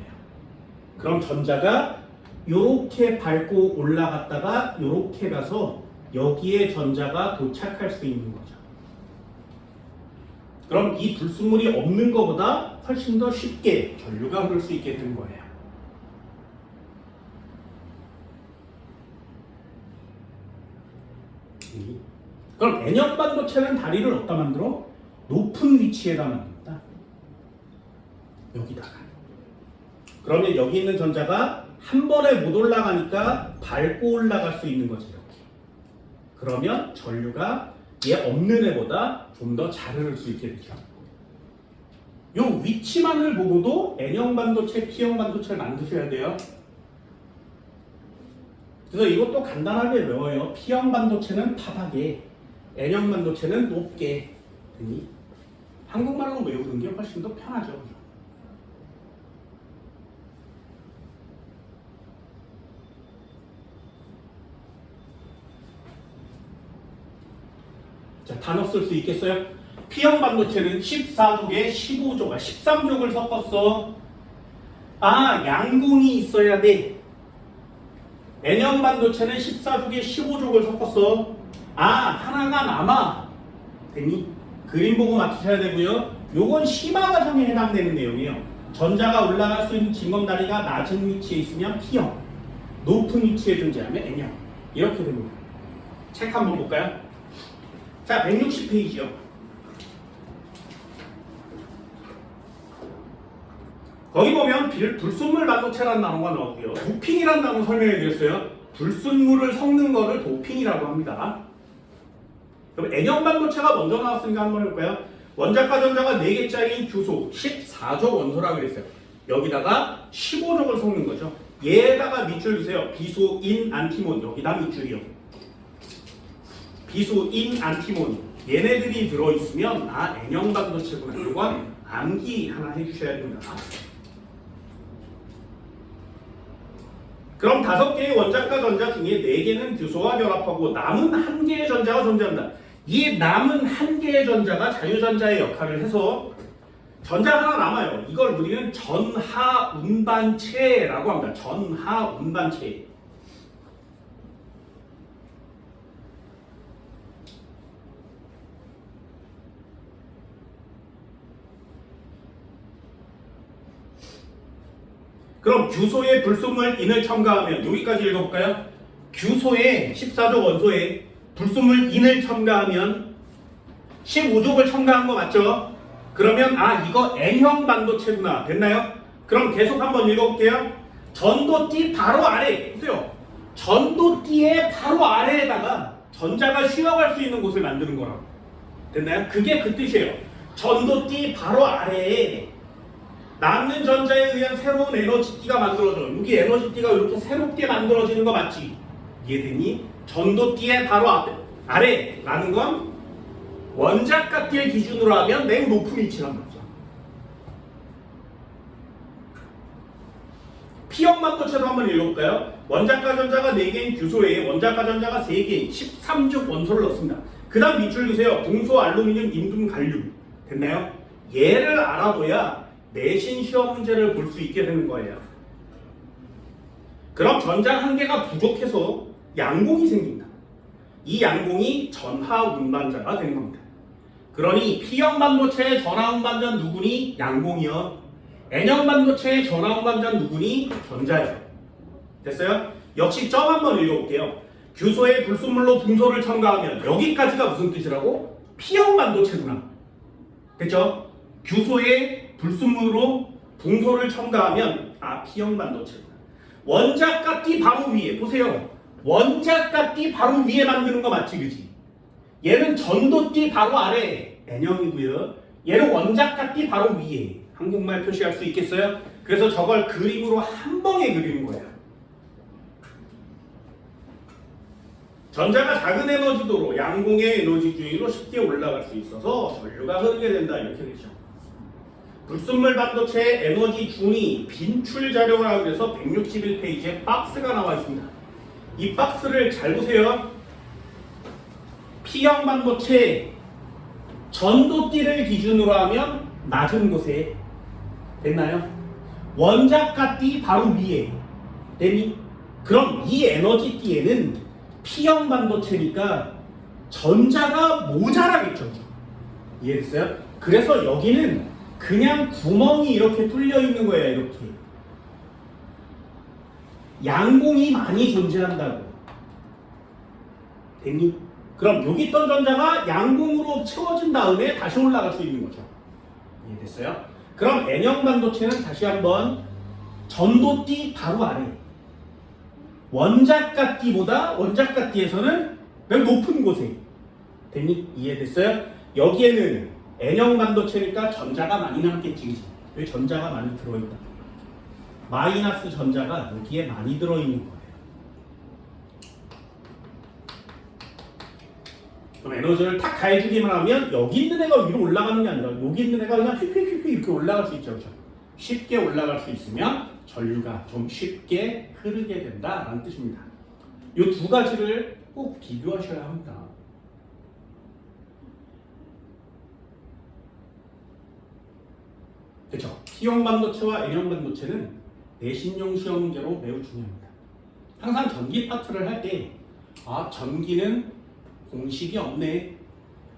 그럼 전자가 이렇게 밟고 올라갔다가 이렇게 가서 여기에 전자가 도착할 수 있는 거죠. 그럼 이 불순물이 없는 것보다 훨씬 더 쉽게 전류가 흐를 수 있게 되는 거예요. 그럼 N형 반도체는 다리를 어디다 만들어? 높은 위치에다 만듭니다. 여기다가. 그러면 여기 있는 전자가 한 번에 못 올라가니까 밟고 올라갈 수 있는 거지 이렇게. 그러면 전류가 얘 없는 애보다 좀 더 잘 흐를 수 있게 되죠. 요 위치만을 보고도 N형 반도체, P형 반도체를 만드셔야 돼요. 그래서 이것도 간단하게 외워요. P형 반도체는 바닥에, N형 반도체는 높게. 됐니? 한국말로 외우는 게 훨씬 더 편하죠. 자, 단어 쓸 수 있겠어요? P형 반도체는 14족에 15족, 13족을 섞었어. 아, 양궁이 있어야 돼. N형 반도체는 14족에 15족을 섞었어. 아, 하나가 남아. 됐니? 그림 보고 맞추셔야 되고요. 요건 심화 과정에 해당되는 내용이에요. 전자가 올라갈 수 있는 진검다리가 낮은 위치에 있으면 P형, 높은 위치에 존재하면 N형. 이렇게 됩니다. 책 한번 볼까요? 자, 160페이지요. 거기 보면 불순물 반도체라는 단어가 나오고요. 도핑이라는 단어 설명해 드렸어요. 불순물을 섞는 거를 도핑이라고 합니다. 그럼 N형 반도체가 먼저 나왔으니까 한번 해볼까요? 원자과 전자가 4개짜리 규소 14족 원소라고 그랬어요. 여기다가 15족을 섞는 거죠. 얘에다가 밑줄 주세요. 비소인 안티몬. 여기다 밑줄이요. 비소인 안티몬. 얘네들이 들어있으면 아, N형 반도체구나. 이건 암기 하나 해주셔야 됩니다. 그럼 5개의 원자과 전자 중에 4개는 규소와 결합하고 남은 1개의 전자가 존재한다. 이 남은 1개의 전자가 자유전자의 역할을 해서 전자 하나 남아요. 이걸 우리는 전하운반체라고 합니다. 전하운반체. 그럼 규소의 불순물 인을 첨가하면 여기까지 읽어볼까요? 규소의 14족 원소에 불순물 인을 첨가하면 15족을 첨가한 거 맞죠? 그러면 아 이거 N형 반도체구나. 됐나요? 그럼 계속 한번 읽어볼게요. 전도띠 바로 아래 보세요. 전도띠의 바로 아래에다가 전자가 쉬어갈 수 있는 곳을 만드는 거라고. 됐나요? 그게 그 뜻이에요. 전도띠 바로 아래에 남는 전자에 의한 새로운 에너지띠가 만들어져요. 여기 에너지띠가 이렇게 새롭게 만들어지는 거 맞지? 이해되니? 전도띠의 바로 아래라는 건 원자가띠를 기준으로 하면 매우 높은 위치란 말이죠. P형 반도체도 한번 읽어볼까요? 원자과 전자가 4개인 규소에 원자과 전자가 3개인 13족 원소를 넣습니다. 그 다음 밑줄 주세요. 동소, 알루미늄, 인듐, 갈륨. 됐나요? 얘를 알아둬야 내신 시험 문제를 볼 수 있게 되는 거예요. 그럼 전자 한 개가 부족해서 양공이 생긴다. 이 양공이 전하운반자가 되는 겁니다. 그러니 P형 반도체의 전하운반자는 누구니? 양공이요. N형 반도체의 전하원 관자 누구니? 전자요. 됐어요? 역시 점 한번 읽어볼게요. 규소의 불순물로 붕소를 첨가하면 여기까지가 무슨 뜻이라고? P형 반도체구나. 됐죠? 규소의 불순물로 붕소를 첨가하면 P형 반도체구나. 원자값 D 바로 위에 보세요. 원자값 D 바로 위에 만드는 거 맞지 그지? 얘는 전도 D 바로 아래 N형이고요. 얘는 원자값 D 바로 위에. 한국말 표시할 수 있겠어요? 그래서 저걸 그림으로 한 방에 그리는 거예요. 전자가 작은 에너지도로 양공의 에너지 주위로 쉽게 올라갈 수 있어서 전류가 흐르게 된다 이렇게 되죠. 불순물 반도체의 에너지 준위 빈출 자료라고 해서 161페이지에 박스가 나와 있습니다. 이 박스를 잘 보세요. P형 반도체 전도띠를 기준으로 하면 낮은 곳에 됐나요? 원자값 D 바로 위에 됐니? 그럼 이 에너지 띠에는 P형 반도체니까 전자가 모자라겠죠. 이해됐어요? 그래서 여기는 그냥 구멍이 이렇게 뚫려 있는 거예요. 이렇게 양공이 많이 존재한다고. 됐니? 그럼 여기 있던 전자가 양공으로 채워진 다음에 다시 올라갈 수 있는 거죠. 이해됐어요? 그럼 N형 반도체는 다시 한번 전도띠 바로 아래 원자값띠보다 원자값띠에서는 맨 높은 곳에 됐니? 이해됐어요? 여기에는 N형 반도체니까 전자가 많이 남겠지 그치? 여기 전자가 많이 들어있다. 마이너스 전자가 여기에 많이 들어있는 거예요. 그럼 에너지를 탁 가해주기만 하면 여기 있는 애가 위로 올라가는 게 아니라 여기 있는 애가 그냥 휙휙휙 이렇게 올라갈 수 있죠. 그렇죠? 쉽게 올라갈 수 있으면 전류가 좀 쉽게 흐르게 된다라는 뜻입니다. 이 두 가지를 꼭 비교하셔야 합니다. 그렇죠? P형 반도체와 N형 반도체는 내신용 시험 문제로 매우 중요합니다. 항상 전기 파트를 할 때 전기는 공식이 없네.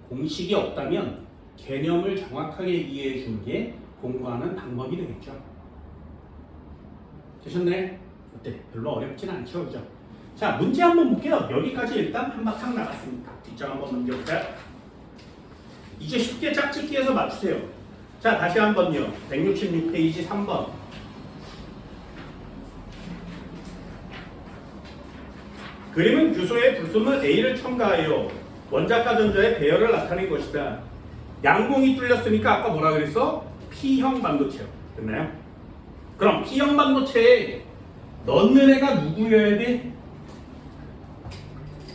공식이 없다면 개념을 정확하게 이해해 주는 게 공부하는 방법이 되겠죠. 되셨네? 어때? 별로 어렵진 않죠, 그죠? 자, 문제 한번 볼게요. 여기까지 일단 한바탕 나갔습니다. 뒷장 한번 넘겨볼까요? 이제 쉽게 짝짓기해서 맞추세요. 자, 다시 한번요. 166페이지 3번. 그림은 규소의 불순물 A를 첨가하여 원자가 전자의 배열을 나타낸 것이다. 양공이 뚫렸으니까 아까 뭐라 그랬어? P형 반도체요. 됐나요? 그럼 P형 반도체에 넣는 애가 누구여야 돼?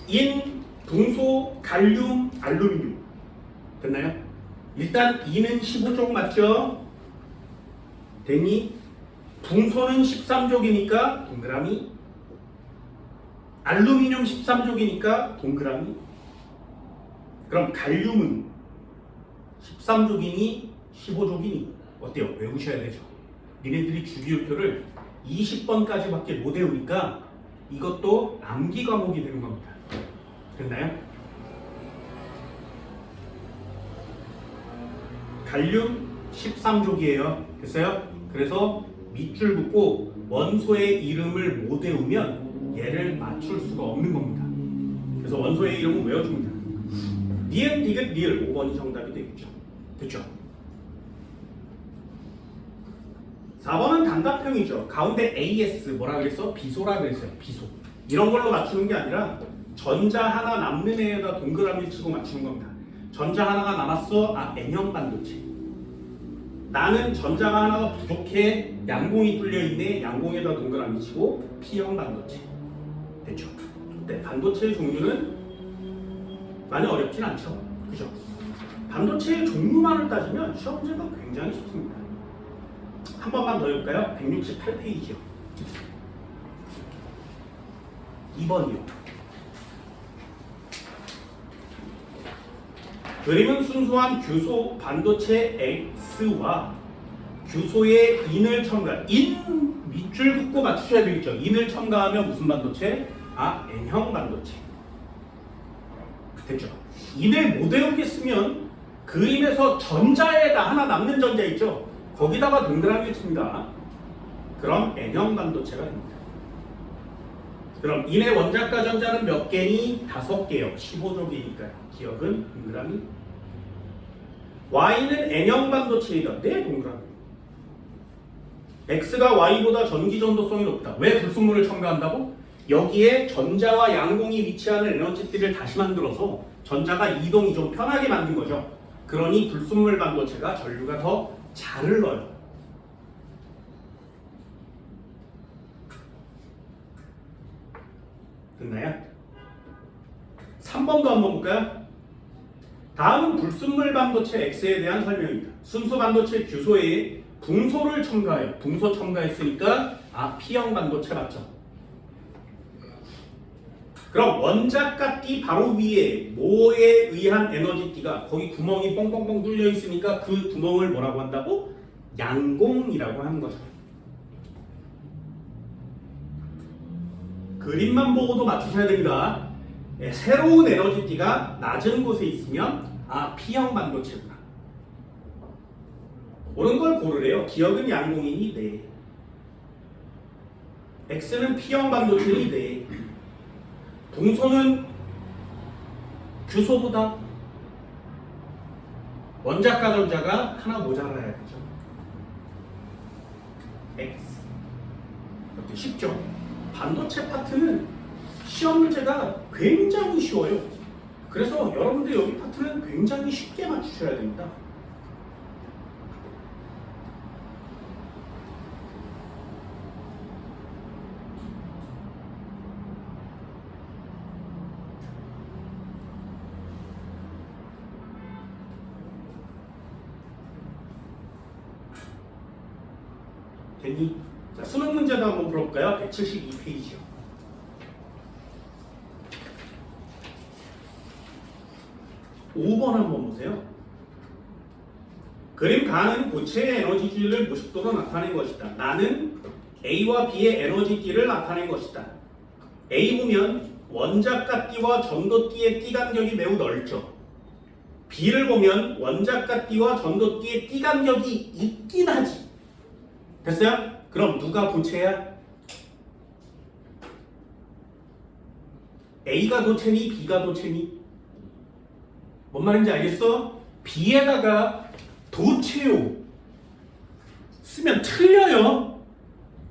인, 붕소, 갈륨, 알루미늄. 됐나요? 일단 인은 15족 맞죠? 됐니? 붕소는 13족이니까 동그라미. 알루미늄 13족이니까 동그라미. 그럼 갈륨은 13족이니 15족이니 어때요? 외우셔야 되죠. 니네들이 주기율표를 20번까지밖에 못 외우니까 이것도 암기 과목이 되는 겁니다. 됐나요? 갈륨 13족이에요. 됐어요? 그래서 밑줄 긋고 원소의 이름을 못 외우면 얘를 맞출 수가 없는 겁니다. 그래서 원소의 이름은 외워줍니다. 니은, 디귿, 리을 5번이 정답이 되겠죠. 됐죠? 4번은 단답형이죠. 가운데 AS 뭐라 그랬어? 비소라 그랬어요. 비소. 이런 걸로 맞추는 게 아니라 전자 하나 남는 애에다 동그라미 치고 맞추는 겁니다. 전자 하나가 남았어. N형 반도체. 나는 전자가 하나가 부족해. 양공이 뚫려있네. 양공에다 동그라미 치고 P형 반도체. 됐죠? 네, 반도체의 종류는 많이 어렵진 않죠. 그죠? 반도체의 종류만을 따지면 시험 문제가 굉장히 쉽습니다. 한 번만 더 해볼까요? 168페이지요. 2번이요. 그림은 순수한 규소 반도체 X와 규소의 인을 첨가. 인 밑줄 긋고 맞추셔야 되겠죠. 인을 첨가하면 무슨 반도체? N형 반도체. 됐죠? 인을 못 외우겠으면 그림에서 전자에다 하나 남는 전자 있죠? 거기다가 동그라미 칩니다. 그럼 N형 반도체가 됩니다. 그럼 인의 원자가 전자는 몇 개니? 5개요. 15족이니까요. 기억은 동그라미. Y는 N형 반도체이다. 네, 동그라미. X가 Y보다 전기 전도성이 높다. 왜 불순물을 첨가한다고? 여기에 전자와 양공이 위치하는 에너지띠를 다시 만들어서 전자가 이동이 좀 편하게 만든 거죠. 그러니 불순물 반도체가 전류가 더 잘 흘러요. 됐나요? 3번도 한번 볼까요? 다음은 불순물 반도체 X에 대한 설명입니다. 순수 반도체 규소에 붕소를 첨가해요. 붕소 첨가했으니까 P형 반도체 맞죠? 그럼 원자가 띠 바로 위에 뭐에 의한 에너지띠가 거기 구멍이 뻥뻥뻥 뚫려 있으니까 그 구멍을 뭐라고 한다고? 양공이라고 하는 거죠. 그림만 보고도 맞추셔야 됩니다. 네, 새로운 에너지띠가 낮은 곳에 있으면 P형 반도체구나. 옳은 걸 고르래요. 기억은 양공이니 네. X는 P형 반도체니 네. 붕소는 규소보다 원자가 전자가 하나 모자라야 되죠. X. 이것도 쉽죠? 반도체 파트는 시험 문제가 굉장히 쉬워요. 그래서 여러분들 여기 파트는 굉장히 쉽게 맞추셔야 됩니다. 됐니? 자, 수능 문제도 한번 풀어볼까요? 172페이지요. 5번 한번 보세요. 그림 가는 고체의 에너지띠를 무식도로 나타낸 것이다. 나는 A와 B의 에너지띠를 나타낸 것이다. A 보면 원자가 띠와 전도띠의 띠 간격이 매우 넓죠. B를 보면 원자가 띠와 전도띠의 띠 간격이 있긴 하지. 됐어요? 그럼 누가 도체야? A가 도체니 B가 도체니? 뭔 말인지 알겠어? B에다가 도체요 쓰면 틀려요.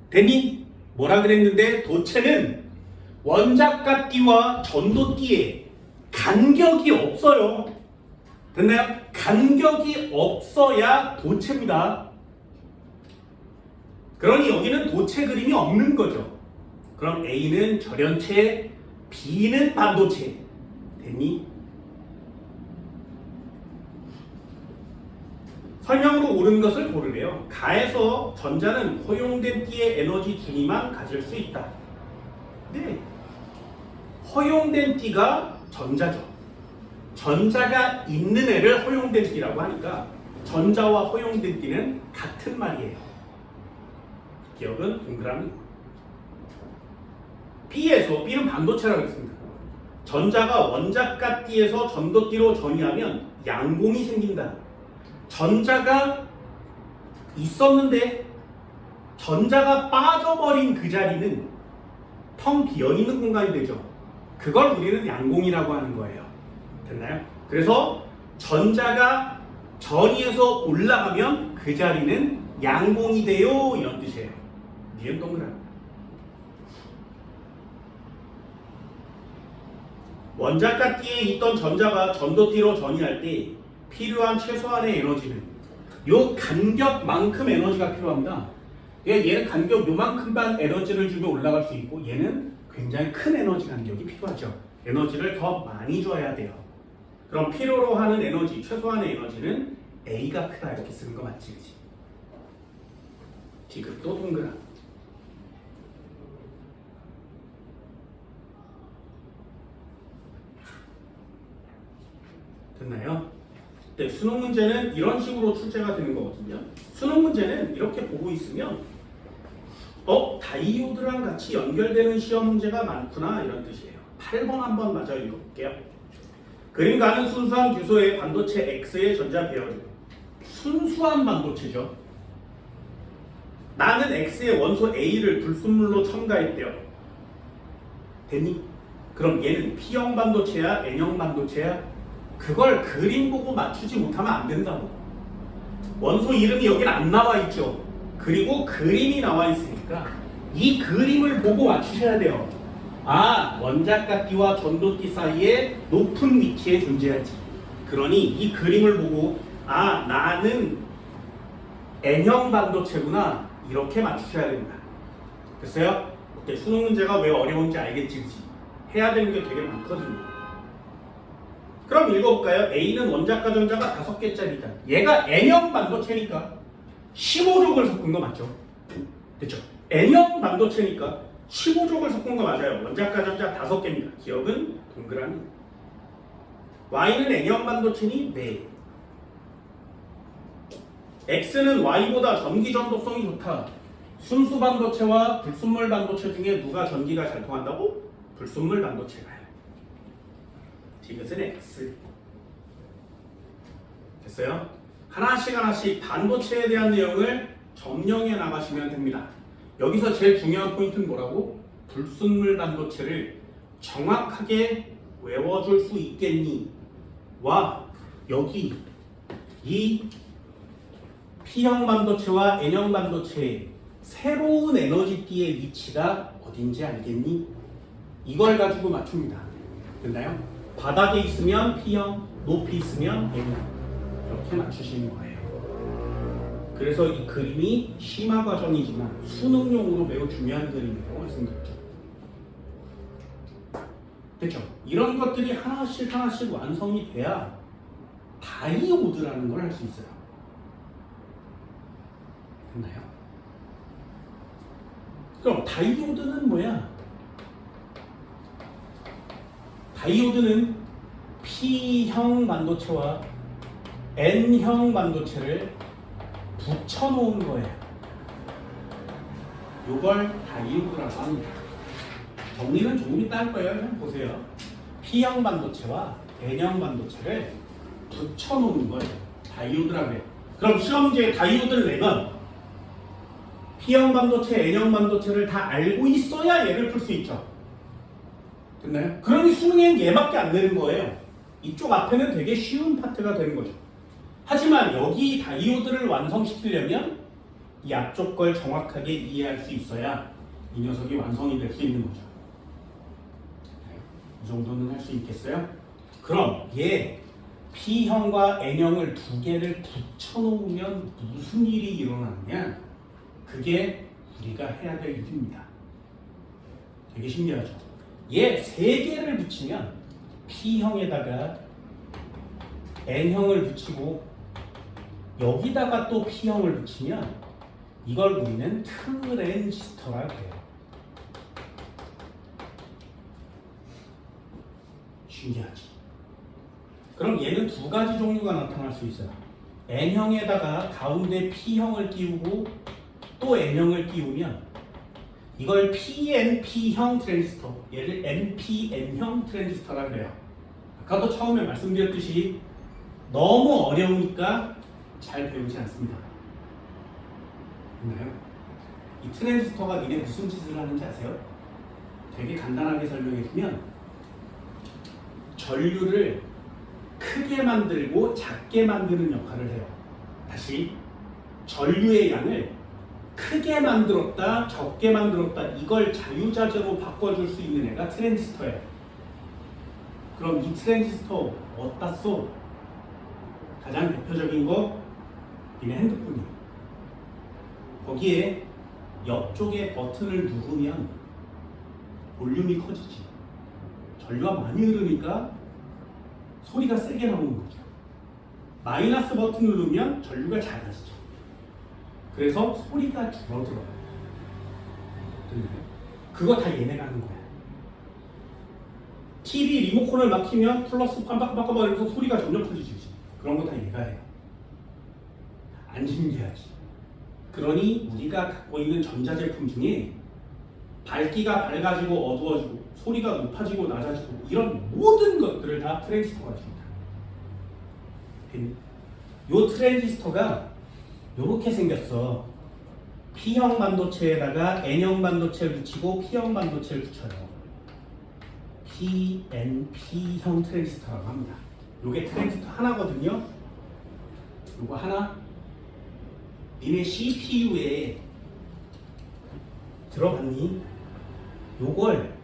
됐니? 뭐라 그랬는데 도체는 원자가 띠와 전도띠에 간격이 없어요. 됐나요? 간격이 없어야 도체입니다. 그러니 여기는 도체 그림이 없는 거죠. 그럼 A는 절연체, B는 반도체. 됐니? 설명으로 옳은 것을 고르래요. 가에서 전자는 허용된 띠의 에너지 준위만 가질 수 있다. 네. 허용된 띠가 전자죠. 전자가 있는 애를 허용된 띠라고 하니까 전자와 허용된 띠는 같은 말이에요. 기억은 동그라미. B에서 B는 반도체라고 했습니다. 전자가 원자가 띠에서 전도띠로 전이하면 양공이 생긴다. 전자가 있었는데 전자가 빠져버린 그 자리는 텅 비어있는 공간이 되죠. 그걸 우리는 양공이라고 하는 거예요. 됐나요? 그래서 전자가 전위에서 올라가면 그 자리는 양공이 돼요. 이런 뜻이에요. 니은 동그라미. 원자가 띠에 있던 전자가 전도띠로 전이할 때 필요한 최소한의 에너지는 요 간격만큼 에너지가 필요합니다. 얘는 간격 요만큼만 에너지를 주면 올라갈 수 있고 얘는 굉장히 큰 에너지 간격이 필요하죠. 에너지를 더 많이 줘야 돼요. 그럼 필요로 하는 에너지, 최소한의 에너지는 A가 크다 이렇게 쓰는 거 맞지? 그치? 디귿도 동그라미. 됐나요? 네, 수능 문제는 이런 식으로 출제가 되는 거거든요. 수능 문제는 이렇게 보고 있으면 다이오드랑 같이 연결되는 시험 문제가 많구나 이런 뜻이에요. 8번 한번 마저 읽어볼게요. 그림 가는 순수한 규소의 반도체 X의 전자 배열. 순수한 반도체죠. 나는 X의 원소 A를 불순물로 첨가했대요. 됐니? 그럼 얘는 P형 반도체야? N형 반도체야? 그걸 그림 보고 맞추지 못하면 안 된다고. 원소 이름이 여기는 안 나와 있죠. 그리고 그림이 나와 있으니까 이 그림을 보고 맞추셔야 돼요. 아, 원자값기와 전도띠 사이에 높은 위치에 존재하지. 그러니 이 그림을 보고 아, 나는 N형 반도체구나, 이렇게 맞추셔야 됩니다. 됐어요? 근데 수능 문제가 왜 어려운지 알겠지, 그치? 해야 되는 게 되게 많거든요. 그럼 읽어볼까요? A는 원자과 전자가 5개짜리다. 얘가 N형 반도체니까 15족을 섞은 거 맞죠? 됐죠? N형 반도체니까 15족을 섞은 거 맞아요. 원자과 전자 5개입니다. 기억은 동그라미. Y는 N형 반도체니? 네. X는 Y보다 전기 전도성이 좋다. 순수 반도체와 불순물 반도체 중에 누가 전기가 잘 통한다고? 불순물 반도체가요. 이것은 X. 됐어요? 하나씩 반도체에 대한 내용을 점령해 나가시면 됩니다. 여기서 제일 중요한 포인트는 뭐라고? 불순물 반도체를 정확하게 외워줄 수 있겠니? 와, 여기 이 P형 반도체와 N형 반도체의 새로운 에너지띠의 위치가 어딘지 알겠니? 이걸 가지고 맞춥니다. 됐나요? 바닥에 있으면 P형, 높이 있으면 N형. 이렇게 맞추시는 거예요. 그래서 이 그림이 심화 과정이지만 수능용으로 매우 중요한 그림이라고 말씀드렸죠. 됐죠? 이런 것들이 하나씩 완성이 돼야 다이오드라는 걸 할 수 있어요. 됐나요? 그럼 다이오드는 뭐야? 다이오드는 P형 반도체와 N형 반도체를 붙여놓은 거예요. 이걸 다이오드라고 합니다. 정리는 조금 이따 할 거예요. 한번 보세요. P형 반도체와 N형 반도체를 붙여놓은 거예요. 다이오드라고 해요. 그럼 시험지에 다이오드를 내면 P형 반도체, N형 반도체를 다 알고 있어야 얘를 풀 수 있죠. 됐나요? 그러니 수능엔 얘밖에 안 되는 거예요. 이쪽 앞에는 되게 쉬운 파트가 되는 거죠. 하지만 여기 다이오드를 완성시키려면 이 앞쪽 걸 정확하게 이해할 수 있어야 이 녀석이 완성이 될 수 있는 거죠. 이 정도는 할 수 있겠어요? 그럼 얘 P형과 N형을 두 개를 붙여놓으면 무슨 일이 일어나느냐? 그게 우리가 해야 될 일입니다. 되게 신기하죠? 얘 세 개를 붙이면 P형에다가 N형을 붙이고 여기다가 또 P형을 붙이면 이걸 우리는 트랜지스터라고 해요. 신기하지? 그럼 얘는 두 가지 종류가 나타날 수 있어요. N형에다가 가운데 P형을 띄우고 또 N형을 띄우면 이걸 PNP형 트랜지스터, 얘를 NPN형 트랜지스터라고 해요. 아까도 처음에 말씀드렸듯이 너무 어려우니까 잘 배우지 않습니다. 있나요? 이 트랜지스터가 니네 무슨 짓을 하는지 아세요? 되게 간단하게 설명해주면 전류를 크게 만들고 작게 만드는 역할을 해요. 다시 전류의 양을 크게 만들었다, 적게 만들었다, 이걸 자유자재로 바꿔줄 수 있는 애가 트랜지스터예요. 그럼 이 트랜지스터 어디다 써? 가장 대표적인 거 니네 핸드폰이에요. 거기에 옆쪽에 버튼을 누르면 볼륨이 커지지. 전류가 많이 흐르니까 소리가 세게 나오는 거죠. 마이너스 버튼 누르면 전류가 작아지죠. 그래서 소리가 줄어들어요. 그거 다 얘네가 하는 거야. TV 리모컨을 막 키면 플러스 깜빡깜빡 이러면서 소리가 점점 커지지. 그런 거 다 얘가 해요. 안 신기하지? 그러니 우리가 갖고 있는 전자제품 중에 밝기가 밝아지고 어두워지고 소리가 높아지고 낮아지고 이런 모든 것들을 다 트랜지스터가 줍니다. 요 트랜지스터가 요렇게 생겼어. P형 반도체에다가 N형 반도체를 붙이고 P형 반도체를 붙여요. PNP형 트랜지스터라고 합니다. 요게 트랜지스터 하나거든요. 요거 하나. 니네 CPU에 들어갔니? 요걸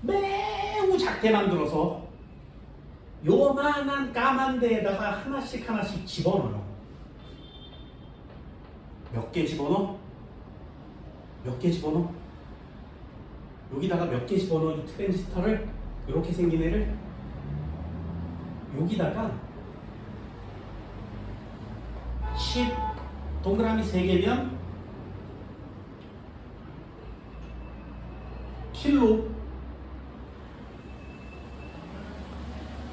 매우 작게 만들어서 요만한 까만 데에다가 하나씩 집어넣어요. 몇 개 집어넣어? 몇 개 집어넣어? 여기다가 몇 개 집어넣어? 이 트랜지스터를 이렇게 생긴 애를 여기다가 10 동그라미 3개면 킬로,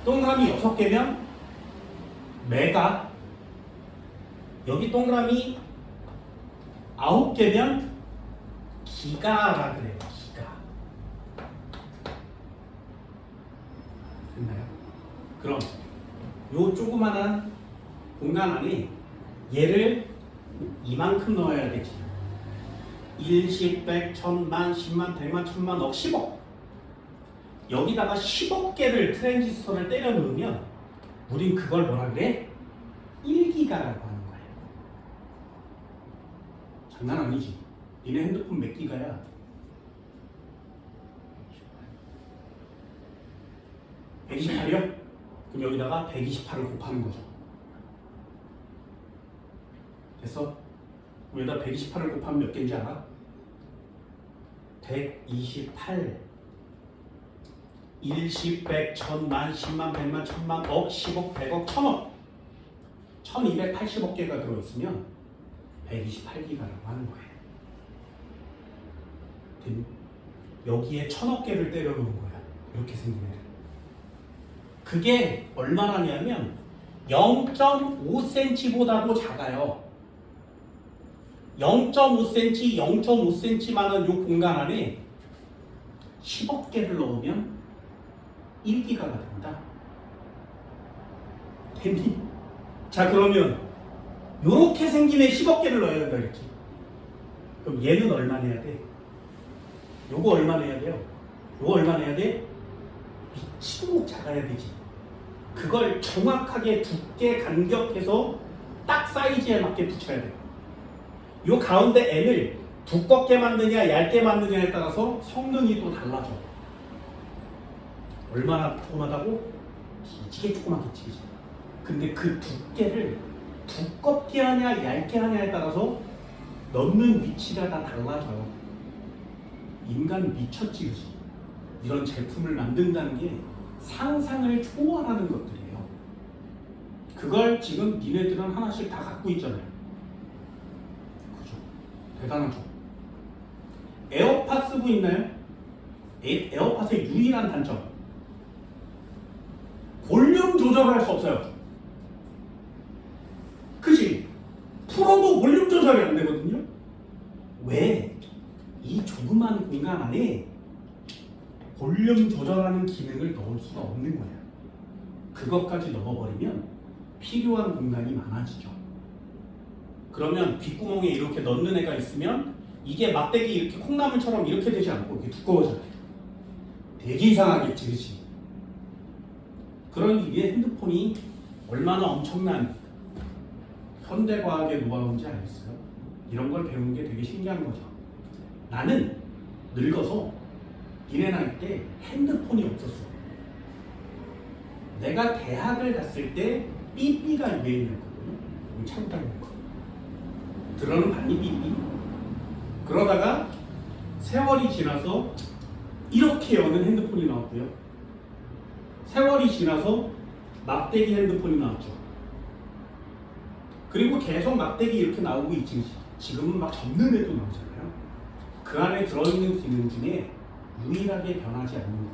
동그라미 6개면 메가, 여기 동그라미 9개면 기가라 그래요. 기가. 됐나요? 그럼 요 조그만한 공간 안에 얘를 이만큼 넣어야 되지. 1, 10, 100, 1000만, 10만, 100만, 1000만, 억, 10억. 여기다가 10억 개를 트랜지스터를 때려 넣으면 우린 그걸 뭐라 그래? 1기가라고 하는 거야. 장난 아니지. 니네 핸드폰 몇 기가야? 128이요? 그럼 여기다가 128을 곱하는 거죠. 됐어? 여기다 128을 곱하면 몇 개인지 알아? 128 1, 10, 100, 1000만, 10만, 100만, 1000만, 억, 10억, 100억, 1000억 1280억 개가 들어있으면 128기가라고 하는 거예요. 여기에 1000억 개를 때려 놓은 거야. 이렇게 생긴 애를. 그게 얼마나냐면 0.5cm보다도 작아요. 0.5cm, 0.5cm만한 이 공간 안에 10억 개를 넣으면 1기가가 됩니다. 됐니? 자, 그러면 이렇게 생긴 애 10억 개를 넣어야 된다 이렇게. 그럼 얘는 얼마 내야 돼? 요거 얼마 내야 돼요? 요거 얼마 내야 돼? 미치도록 작아야 되지. 그걸 정확하게 두께 간격해서 딱 사이즈에 맞게 붙여야 돼요. 요 가운데 N을 두껍게 만드냐 얇게 만드냐에 따라서 성능이 또 달라져. 얼마나 조그마다고? 기지개 조그맣겠지. 근데 그 두께를 두껍게 하냐 얇게 하냐에 따라서 넣는 위치가 다 달라져요. 인간 미쳤지. 그치? 이런 제품을 만든다는 게 상상을 초월하는 것들이에요. 그걸 지금 니네들은 하나씩 다 갖고 있잖아요. 그죠? 대단하죠? 에어팟 쓰고 있나요? 에어팟의 유일한 단점, 볼륨 조절할 수 없어요. 그치? 풀어도 볼륨 조절이 안 되거든요. 왜? 이 조그만 공간 안에 볼륨 조절하는 기능을 넣을 수가 없는 거야. 그것까지 넣어버리면 필요한 공간이 많아지죠. 그러면 귓구멍에 이렇게 넣는 애가 있으면 이게 막대기 이렇게 콩나물처럼 이렇게 되지 않고 이렇게 두꺼워져요. 되게 이상하겠지, 그치? 그러니 이게 핸드폰이 얼마나 엄청난 현대과학의 노하우인지 알겠어요? 이런 걸 배우는 게 되게 신기한 거죠. 나는 늙어서 니네 나이 때 핸드폰이 없었어. 내가 대학을 갔을 때 삐삐가 유행이었거든요. 차고 다니는 거. 들어는 봤니 삐삐? 그러다가 세월이 지나서 이렇게 여는 핸드폰이 나왔고요. 세월이 지나서 막대기 핸드폰이 나왔죠. 그리고 계속 막대기 이렇게 나오고 있지. 지금은 막 접는 애도 나오잖아요. 그 안에 들어있는 기능 중에 유일하게 변하지 않는 거.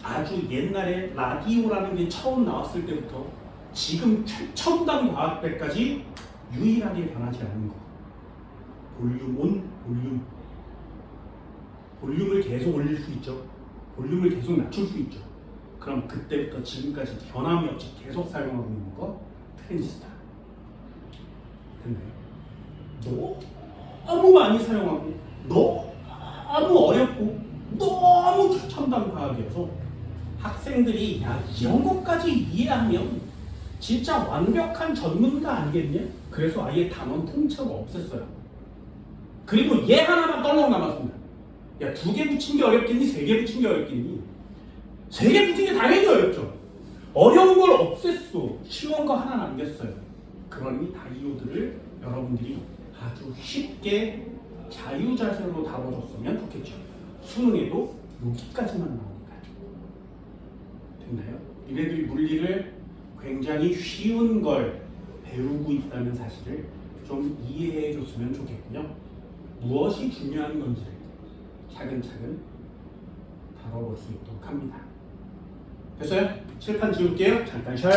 아주 옛날에 라디오라는 게 처음 나왔을 때부터 지금 최첨단 과학배까지 유일하게 변하지 않는 거. 볼륨 온, 볼륨. 볼륨을 계속 올릴 수 있죠. 볼륨을 계속 낮출 수 있죠. 그럼 그때부터 지금까지 변함이 없이 계속 사용하고 있는 거 트랜지스터. 됐나요? 너무 많이 사용하고 너무 어렵고 너무 최첨단 과학이어서 학생들이 야 이런 것까지 이해하면 진짜 완벽한 전문가 아니겠냐? 그래서 아예 단원 통째로 없앴어요. 그리고 얘 하나만 떨렁 남았습니다. 야 2개 붙인 게 어렵겠니? 3개 붙인 게 어렵겠니? 3개 붙인 게 당연히 어렵죠. 어려운 걸 없앴어. 쉬운 거 하나 남겼어요. 그러니 다이오드를 여러분들이 아주 쉽게 자유자재로 다뤄줬으면 좋겠죠. 수능에도 여기까지만 나오니까요. 됐나요? 얘네들이 물리를 굉장히 쉬운 걸 배우고 있다는 사실을 좀 이해해 줬으면 좋겠고요. 무엇이 중요한 건지를 차근차근 다뤄볼 수 있도록 합니다. 됐어요? 칠판 지울게요. 잠깐 쉬어요.